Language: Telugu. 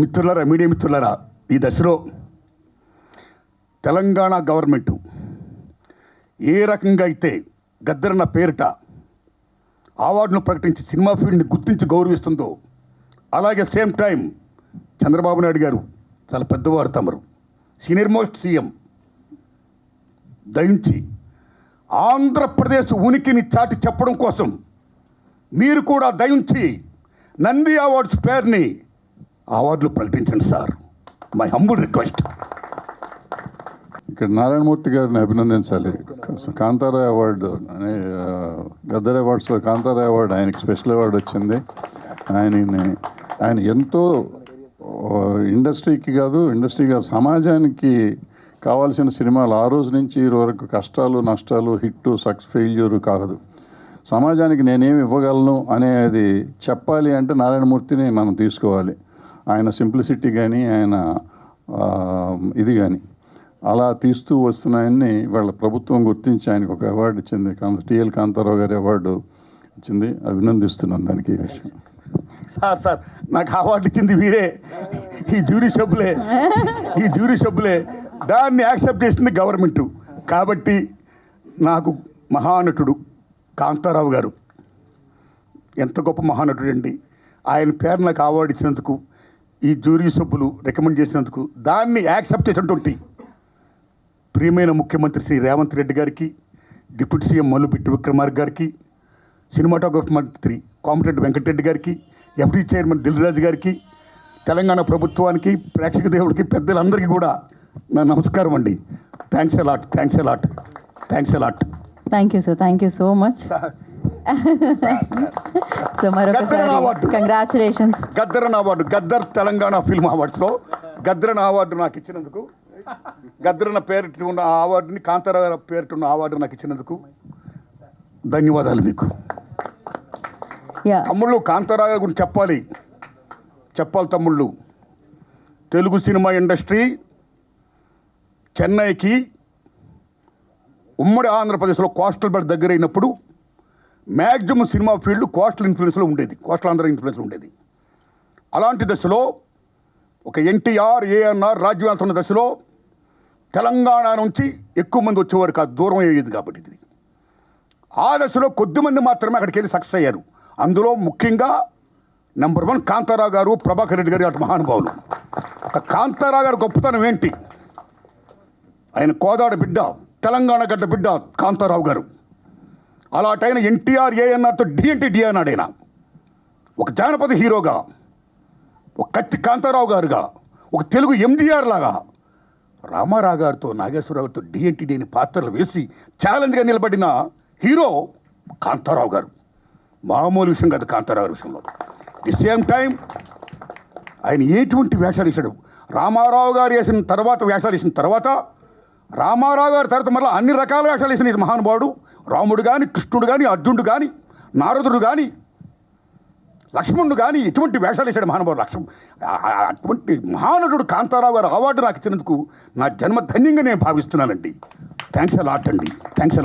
మిత్రులారా, మీడియా మిత్రులారా, ఈ దశలో తెలంగాణ గవర్నమెంటు ఏ రకంగా అయితే గద్దరన్న పేరిట అవార్డును ప్రకటించి సినిమా ఫీల్డ్ని గుర్తించి గౌరవిస్తుందో, అలాగే సేమ్ టైం చంద్రబాబు నాయుడు గారు చాలా పెద్దవారు, తమరు సీనియర్ మోస్ట్ సీఎం దయించి ఆంధ్రప్రదేశ్ ఉనికిని చాటి చెప్పడం కోసం మీరు కూడా దయించి నంది అవార్డ్స్ పేరుని అవార్డులు ప్రకటించండి సార్. My humble request. ఇక్కడ నారాయణమూర్తి గారిని అభినందించాలి. కాంతారా అవార్డు అనే గద్దర్ అవార్డ్స్లో కాంతారా అవార్డు ఆయనకి స్పెషల్ అవార్డు వచ్చింది. ఆయన ఎంతో ఇండస్ట్రీకి కాదు సమాజానికి కావాల్సిన సినిమాలు ఆ రోజు నుంచి ఈ వరకు కష్టాలు నష్టాలు హిట్ ఫెయిల్యూర్ కాదు, సమాజానికి నేనేమి ఇవ్వగలను అనేది చెప్పాలి అంటే నారాయణమూర్తిని మనం తీసుకోవాలి. ఆయన సింప్లిసిటీ కానీ ఆయన ఇది కానీ అలా తీస్తూ వస్తున్నాయని వాళ్ళ ప్రభుత్వం గుర్తించి ఆయనకు ఒక అవార్డు ఇచ్చింది. టిఎల్ కాంతారావు గారి అవార్డు ఇచ్చింది. అభినందిస్తున్నాను దానికి. ఈ విషయం సార్ నాకు అవార్డు ఇచ్చింది వీరే, ఈ జ్యూరీ సభ్యులే దాన్ని యాక్సెప్ట్ చేసింది గవర్నమెంటు. కాబట్టి నాకు మహానటుడు కాంతారావు గారు ఎంత గొప్ప మహానటుడు అండి. ఆయన పేరు నాకు అవార్డు ఇచ్చినందుకు, ఈ జ్యూరీ సభ్యులు రికమెండ్ చేసినందుకు, దాన్ని యాక్సెప్ట్ చేసినటువంటి ప్రియమైన ముఖ్యమంత్రి శ్రీ రేవంత్ రెడ్డి గారికి, డిప్యూటీ సీఎం మల్లుపిట్టి విక్రమార్క గారికి, సినిమాటోగ్రఫీ మంత్రి కోమటిరెడ్డి వెంకటరెడ్డి గారికి, ఎఫ్డీ చైర్మన్ దిల్రాజు గారికి, తెలంగాణ ప్రభుత్వానికి, ప్రేక్షక దేవుడికి, పెద్దలందరికీ కూడా నా నమస్కారం అండి. Thanks a lot. Thank you sir, thank you so much. So మరొకసారి కంగ్రాచులేషన్స్. గద్దరన్ అవార్డు, గద్దర్ తెలంగాణ ఫిల్మ్ అవార్డ్స్లో గద్దరన్ అవార్డు నాకు ఇచ్చినందుకు, గద్దరన్న పేరిట ఉన్న అవార్డుని కాంతారావు పేరిట ఉన్న అవార్డు నాకు ఇచ్చినందుకు ధన్యవాదాలు మీకు. తమ్ముళ్ళు కాంతారావు గురించి చెప్పాలి తమ్ముళ్ళు. తెలుగు సినిమా ఇండస్ట్రీ చెన్నైకి ఉమ్మడి ఆంధ్రప్రదేశ్లో కోస్టల్ బెల్ట్ దగ్గర అయినప్పుడు మ్యాక్సిమం సినిమా ఫీల్డ్ కోస్టల్ ఇన్ఫ్లుయెన్స్లో ఉండేది, కోస్టల్ ఆంధ్ర ఇన్ఫ్లుయెన్స్లో ఉండేది. అలాంటి దశలో ఒక ఎన్టీఆర్, ఏఎన్ఆర్ రాజ్యం వెళ్తున్న దశలో తెలంగాణ నుంచి ఎక్కువ మంది వచ్చేవారు కాదు, దూరం అయ్యేది కాబట్టి. ఇది ఆ దశలో కొద్దిమంది మాత్రమే అక్కడికి వెళ్ళి సక్సెస్ అయ్యారు. అందులో ముఖ్యంగా నెంబర్ 1 కాంతారావు గారు, ప్రభాకర్ రెడ్డి గారు, అటు మహానుభావులు. ఒక కాంతారావు గారు గొప్పతనం ఏంటి? ఆయన కోదాడ బిడ్డ, తెలంగాణ గడ్డ బిడ్డ కాంతారావు గారు. అలాంటైన ఎన్టీఆర్, ఏఎన్ఆర్తో డి అన్నాడు ఆయన. ఒక జానపద హీరోగా, ఒక కత్తి కాంతారావు గారుగా, ఒక తెలుగు ఎంజీఆర్ లాగా రామారావు గారితో, నాగేశ్వరరావు గారితో డి అని పాత్రలు వేసి ఛాలెంజ్గా నిలబడిన హీరో కాంతారావు గారు. మామూలు విషయం కాదు కాంతారావు గారి విషయంలో. ది సేమ్ టైం ఆయన ఎటువంటి వేషాలు వేశాడు. రామారావు గారు వేసిన తర్వాత రామారావు గారి తర్వాత మళ్ళీ అన్ని రకాల వేషాలు వేసిన ఇది మహానుభావుడు. రాముడు కానీ, కృష్ణుడు కానీ, అర్జునుడు కానీ, నారదుడు కానీ, లక్ష్మణుడు కానీ ఎటువంటి వేషాలు వేసాడు మహానుభావుడు. అటువంటి మహానటుడు కాంతారావు గారు అవార్డు నాకు ఇచ్చినందుకు నా జన్మ ధన్యంగా నేను భావిస్తున్నానండి. థ్యాంక్స్ అలాట్ అండి. Thank you.